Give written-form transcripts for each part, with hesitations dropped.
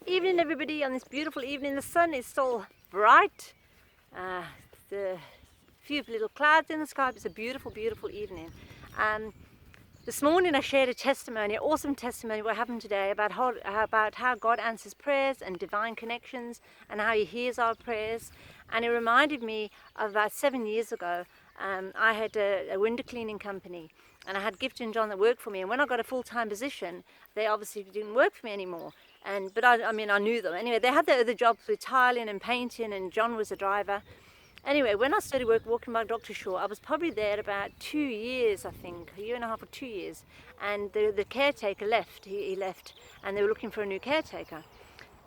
Evening everybody, on this beautiful evening. The sun is still bright. The few little clouds in the sky. It's a beautiful, beautiful evening. This morning I shared a testimony, an awesome testimony what happened today about how God answers prayers and divine connections and how He hears our prayers. And it reminded me of about 7 years ago. I had a window cleaning company and I had Gift and John that worked for me, and when I got a full-time position they obviously didn't work for me anymore. But I knew them. Anyway, they had their other jobs with tiling and painting, and John was a driver. Anyway, when I started walking by Dr. Shaw, I was probably there about 2 years, I think, a year and a half or 2 years. And the caretaker left, he left, and they were looking for a new caretaker.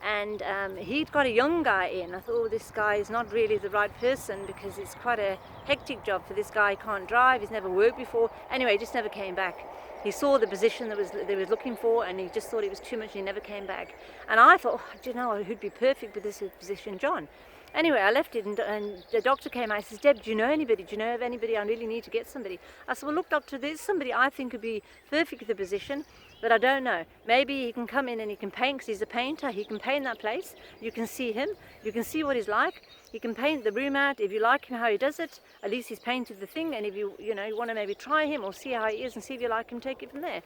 And he'd got a young guy in. I thought, oh, this guy is not really the right person because it's quite a hectic job for this guy. He can't drive, he's never worked before. Anyway, he just never came back. He saw the position they was looking for, and he just thought it was too much and he never came back. And I thought, oh, do you know who'd be perfect with this position? John. Anyway, I left it, and the doctor came out and says, Deb, do you know anybody? Do you know of anybody? I really need to get somebody. I said, well, look, doctor, there's somebody I think would be perfect for the position, but I don't know. Maybe he can come in and he can paint, because he's a painter. He can paint that place. You can see him. You can see what he's like. He can paint the room out. If you like him how he does it, at least he's painted the thing. And if you want to maybe try him or see how he is and see if you like him, take it from there.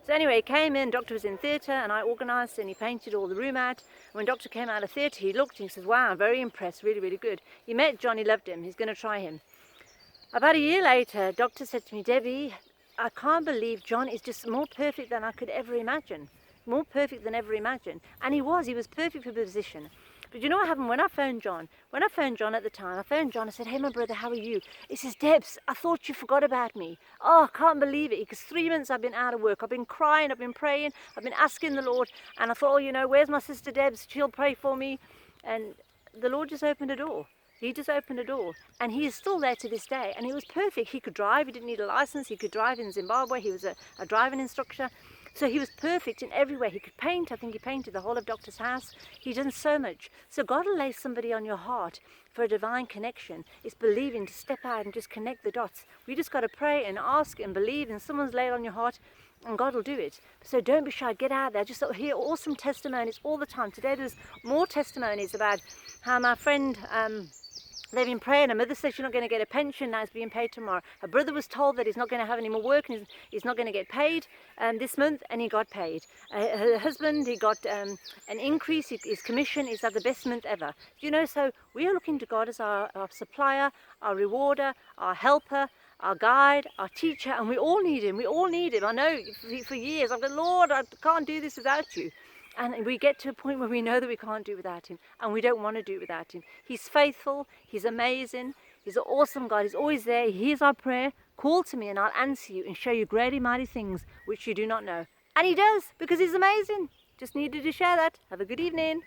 So anyway, he came in, doctor was in theatre, and I organised and he painted all the room out. And when doctor came out of theatre, he looked and he says, wow, I'm very impressed, really, really good. He met John, he loved him, he's going to try him. About a year later, doctor said to me, Debbie, I can't believe John is just more perfect than I could ever imagine. More perfect than ever imagined. And he was perfect for the position. But you know what happened when I phoned John? When I phoned John at the time, I said, hey, my brother, how are you? He says, Debs, I thought you forgot about me. Oh, I can't believe it, because 3 months I've been out of work. I've been crying, I've been praying, I've been asking the Lord, and I thought, oh, where's my sister Debs? She'll pray for me. And the Lord just opened a door. He just opened a door, and he is still there to this day, and he was perfect. He could drive, he didn't need a license, he could drive in Zimbabwe, he was a driving instructor. So he was perfect in every way. He could paint. I think he painted the whole of Doctor's house. He done so much. So God will lay somebody on your heart for a divine connection. It's believing to step out and just connect the dots. We just got to pray and ask and believe, and someone's laid on your heart, and God will do it. So don't be shy. Get out there. Just hear awesome testimonies all the time. Today there's more testimonies about how my friend... they've been praying. Her mother said she's not going to get a pension, now it's being paid tomorrow. Her brother was told that he's not going to have any more work and he's not going to get paid this month, and he got paid. Her husband, he got an increase, his commission is at the best month ever. So we are looking to God as our supplier, our rewarder, our helper, our guide, our teacher, and we all need him. We all need him. I know for years I've gone, Lord, I can't do this without you. And we get to a point where we know that we can't do without him, and we don't want to do it without him. He's faithful, he's amazing, he's an awesome God, he's always there, he hears our prayer. Call to me and I'll answer you and show you great and mighty things which you do not know. And he does, because he's amazing. Just needed to share that. Have a good evening.